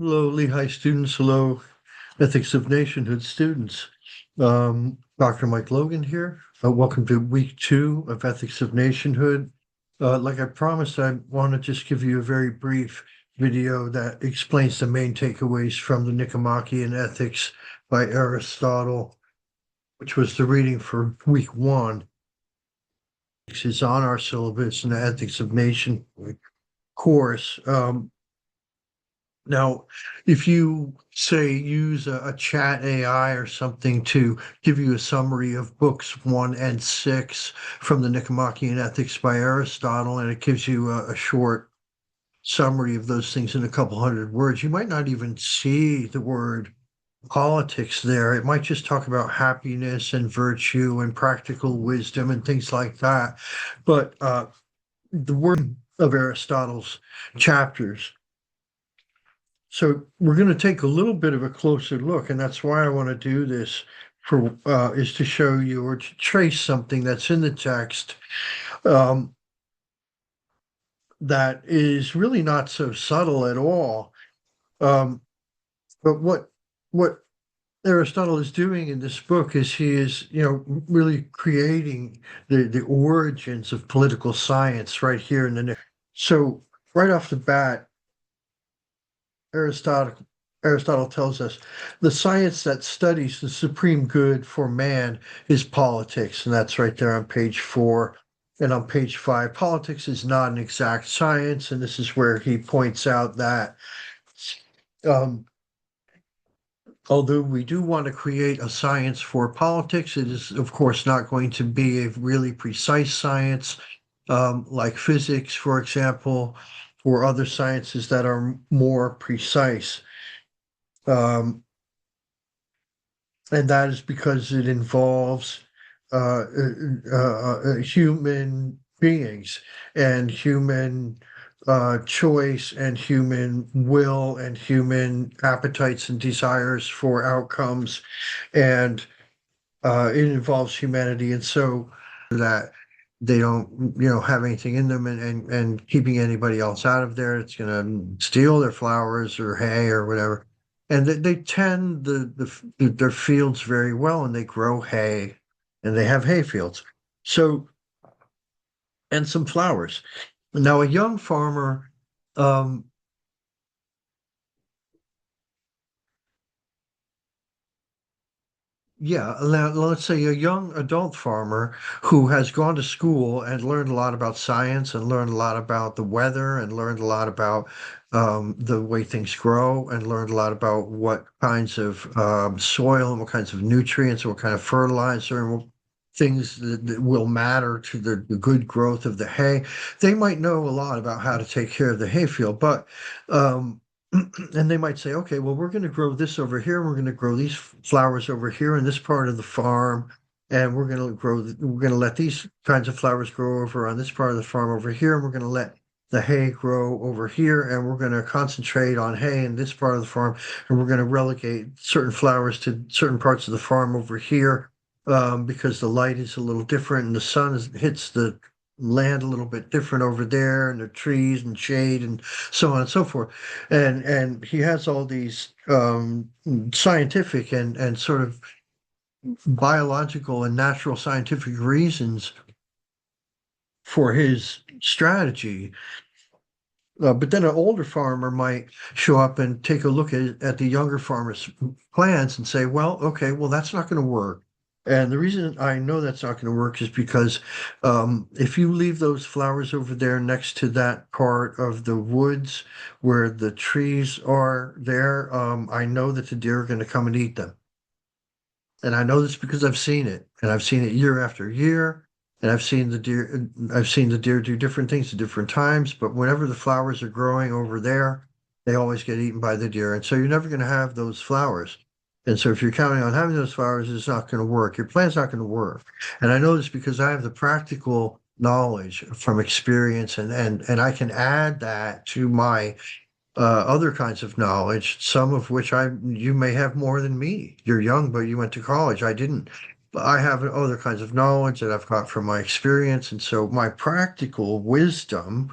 Hello, Lehigh students. Hello, Ethics of Nationhood students. Dr. Mike Logan here. Welcome to week 2 of Ethics of Nationhood. Like I promised, I want to just give you a very brief video that explains the main takeaways from the Nicomachean Ethics by Aristotle, which was the reading for week 1. This is on our syllabus in the Ethics of Nation course. Now, if you say use a chat AI or something to give you a summary of books 1 and 6 from the Nicomachean Ethics by Aristotle, and it gives you a short summary of those things in a couple hundred words, you might not even see the word politics there. It might just talk about happiness and virtue and practical wisdom and things like that. But the word of Aristotle's chapters. So we're going to take a little bit of a closer look, and that's why I want to do this for is to show you or to trace something that's in the text um, that is really not so subtle at all. Um, but what Aristotle is doing in this book is he is, really creating the origins of political science right here in the. So right off the bat, Aristotle Aristotle tells us the science that studies the supreme good for man is politics, and that's right there on page 4. And on page 5, politics is not an exact science, and this is where he points out that um, although we do want to create a science for politics, it is of course not going to be a really precise science like physics, for example, or other sciences that are more precise. Um, and that is because it involves human beings and human choice and human will and human appetites and desires for outcomes. And it involves humanity. And so that they don't, have anything in them and keeping anybody else out of there. It's going to steal their flowers or hay or whatever. And they tend their fields very well, and they grow hay, and they have hay fields. So, and some flowers. Now, a young farmer, um, yeah, let's say a young adult farmer who has gone to school and learned a lot about science and learned a lot about the weather and learned a lot about the way things grow and learned a lot about what kinds of soil and what kinds of nutrients and what kind of fertilizer and what things that will matter to the good growth of the hay. They might know a lot about how to take care of the hayfield, but um, and they might say, okay, well, we're going to grow this over here. We're going to grow these flowers over here in this part of the farm. And we're going to let these kinds of flowers grow over on this part of the farm over here. And we're going to let the hay grow over here. And we're going to concentrate on hay in this part of the farm. And we're going to relegate certain flowers to certain parts of the farm over here because the light is a little different and the sun hits the land a little bit different over there and the trees and shade and so on and so forth. And he has all these scientific and sort of biological and natural scientific reasons for his strategy. But then an older farmer might show up and take a look at the younger farmer's plans and say, well, okay, well, that's not going to work. And the reason I know that's not going to work is because if you leave those flowers over there next to that part of the woods where the trees are there, I know that the deer are going to come and eat them. And I know this because I've seen it, and I've seen it year after year, and I've seen the deer do different things at different times, but whenever the flowers are growing over there, they always get eaten by the deer. And so you're never going to have those flowers. And so if you're counting on having those flowers, it's not going to work. Your plan's not going to work. And I know this because I have the practical knowledge from experience and I can add that to my other kinds of knowledge, some of which you may have more than me. You're young, but you went to college. I didn't. I have other kinds of knowledge that I've got from my experience, and so my practical wisdom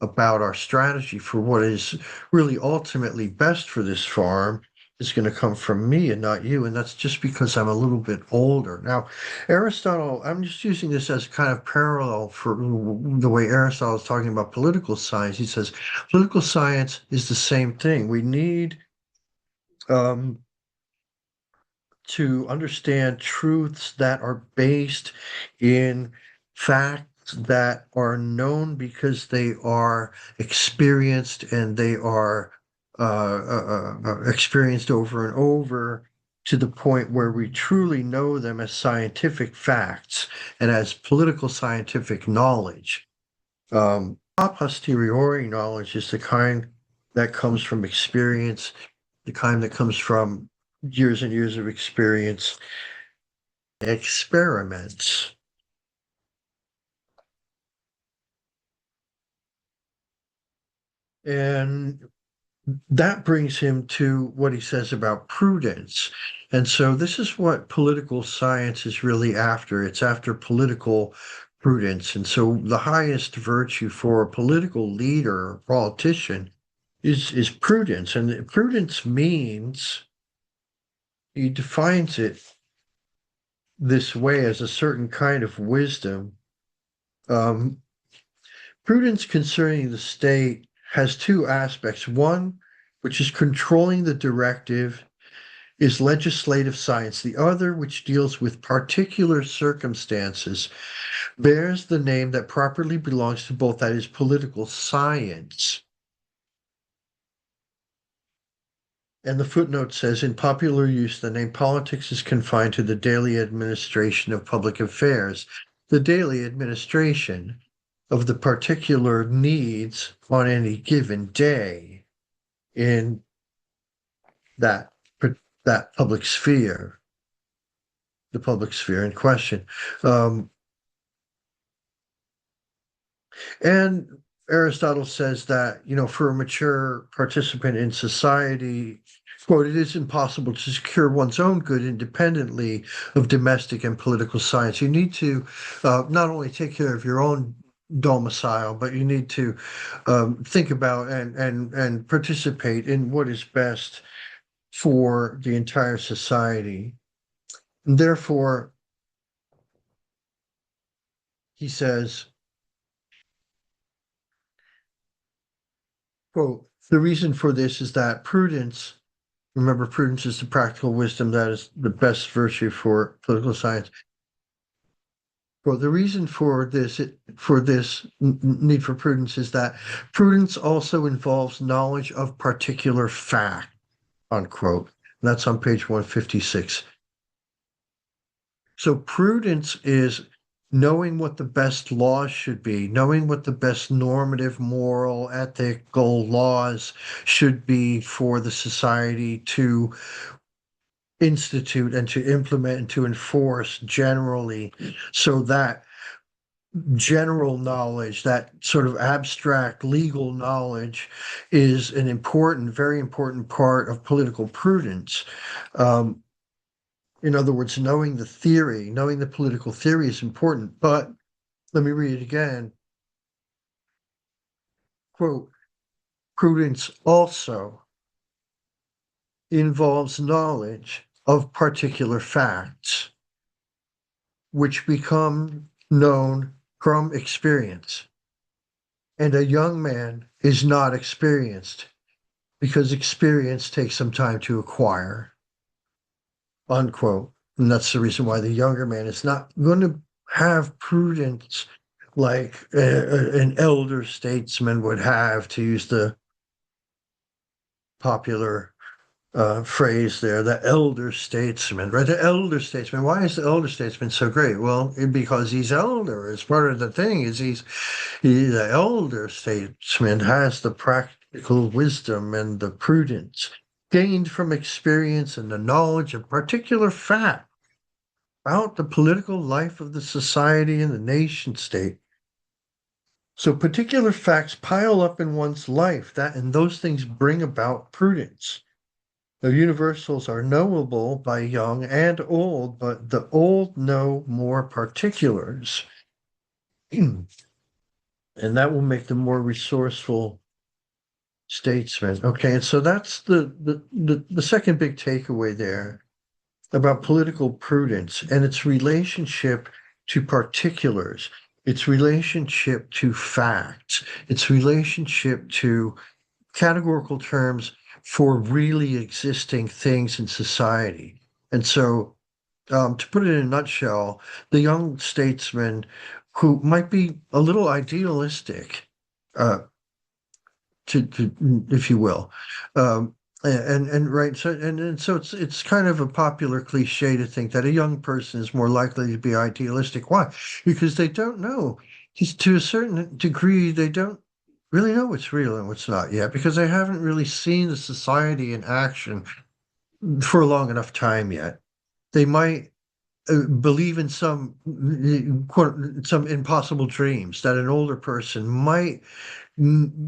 about our strategy for what is really ultimately best for this farm is going to come from me and not you. And that's just because I'm a little bit older. Now, Aristotle, I'm just using this as kind of parallel for the way Aristotle is talking about political science. He says political science is the same thing. We need um, to understand truths that are based in facts that are known because they are experienced and they are experienced over and over to the point where we truly know them as scientific facts and as political scientific knowledge. A posteriori knowledge is the kind that comes from experience, the kind that comes from years and years of experience, experiments. And that brings him to what he says about prudence. And so this is what political science is really after. It's after political prudence. And so the highest virtue for a political leader, politician, is prudence. And prudence means he defines it this way as a certain kind of wisdom. Um, Prudence concerning the state has two aspects. One, which is controlling the directive, is legislative science. The other, which deals with particular circumstances, bears the name that properly belongs to both, that is political science. And the footnote says, in popular use, the name politics is confined to the daily administration of public affairs. The daily administration of the particular needs on any given day in that that public sphere, the public sphere in question. Um, and Aristotle says that, for a mature participant in society, quote, it is impossible to secure one's own good independently of domestic and political science. You need to not only take care of your own domicile, but you need to think about and participate in what is best for the entire society. And therefore, he says, quote, the reason for this is that prudence, remember, prudence is the practical wisdom that is the best virtue for political science. Well, the reason for this need for prudence is that prudence also involves knowledge of particular fact, unquote. And that's on page 156. So prudence is knowing what the best laws should be, knowing what the best normative, moral, ethical laws should be for the society to institute and to implement and to enforce generally, so that general knowledge, that sort of abstract legal knowledge, is an important, very important part of political prudence. Um, in other words, knowing the theory, knowing the political theory is important. But let me read it again. Quote, prudence also involves knowledge of particular facts, which become known from experience. And a young man is not experienced because experience takes some time to acquire, unquote. And that's the reason why the younger man is not going to have prudence like an elder statesman would have, to use the popular phrase there, the elder statesman, right? The elder statesman. Why is the elder statesman so great? Well, because he's elder. It's part of the thing is he's the elder statesman has the practical wisdom and the prudence gained from experience and the knowledge of particular fact about the political life of the society and the nation state. So particular facts pile up in one's life, and those things bring about prudence. The universals are knowable by young and old, but the old know more particulars. and that will make them more resourceful statesmen. Okay, and so that's the second big takeaway there about political prudence and its relationship to particulars, its relationship to facts, its relationship to categorical terms for really existing things in society. And so, to put it in a nutshell, the young statesman who might be a little idealistic, uh, if you will. And right, so and so it's kind of a popular cliche to think that a young person is more likely to be idealistic. Why? Because they don't know. Just to a certain degree, they don't really know what's real and what's not yet, because they haven't really seen the society in action for a long enough time yet. They might believe in some impossible dreams that an older person might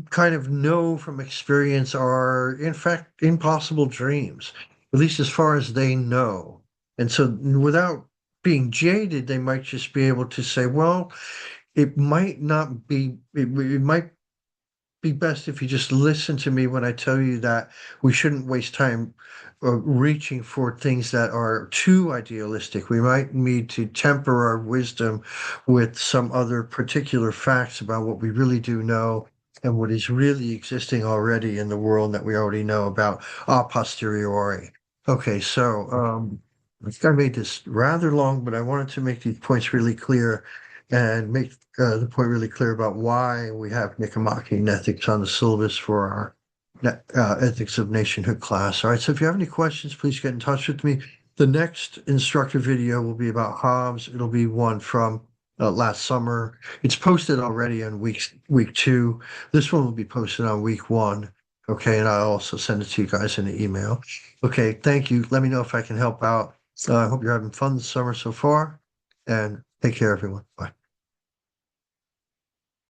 kind of know from experience are in fact impossible dreams, at least as far as they know. And so without being jaded, they might just be able to say, well, it might not be, it might be best if you just listen to me when I tell you that we shouldn't waste time reaching for things that are too idealistic. We might need to temper our wisdom with some other particular facts about what we really do know and what is really existing already in the world that we already know about a posteriori. Okay, so I think I made this rather long, but I wanted to make these points really clear and make the point really clear about why we have Nicomachean ethics on the syllabus for our ethics of nationhood class. All right, so if you have any questions, please get in touch with me. The next instructor video will be about Hobbes. It'll be one from last summer. It's posted already on week 2. This one will be posted on week 1. Okay, and I'll also send it to you guys in the email. Okay, thank you. Let me know if I can help out. I hope you're having fun this summer so far, and take care, everyone. Bye.